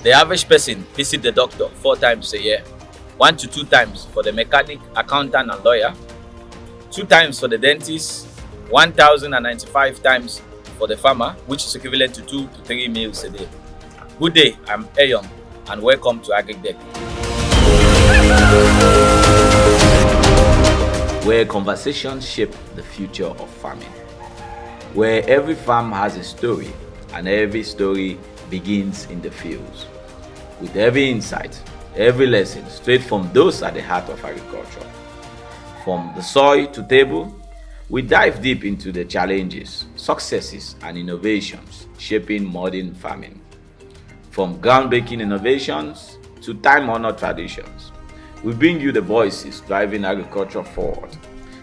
The average person visits the doctor 4 times a year, 1 to 2 times for the mechanic, accountant, and lawyer, 2 times for the dentist, 1,095 times for the farmer, which is equivalent to 2 to 3 meals a day. Good day, I'm Eyong, and welcome to Agricdeck, where conversations shape the future of farming, where every farm has a story and every story begins in the fields, with every insight, every lesson straight from those at the heart of agriculture. From the soil to table, we dive deep into the challenges, successes, and innovations shaping modern farming. From groundbreaking innovations to time-honored traditions, we bring you the voices driving agriculture forward,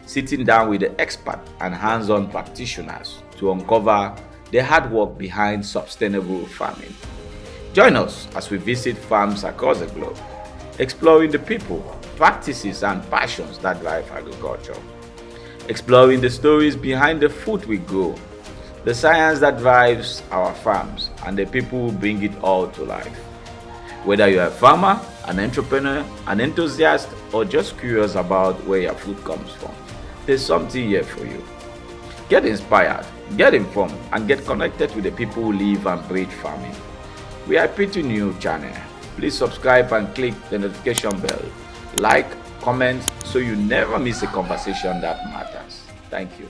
sitting down with the expert and hands-on practitioners to uncover the hard work behind sustainable farming. Join us as we visit farms across the globe, exploring the people, practices, and passions that drive agriculture, exploring the stories behind the food we grow, the science that drives our farms, and the people who bring it all to life. Whether you're a farmer, an entrepreneur, an enthusiast, or just curious about where your food comes from, there's something here for you. Get inspired, get informed, and get connected with the people who live and breathe farming. We are a pretty new channel. Please subscribe and click the notification bell. Like, comment, so you never miss a conversation that matters. Thank you.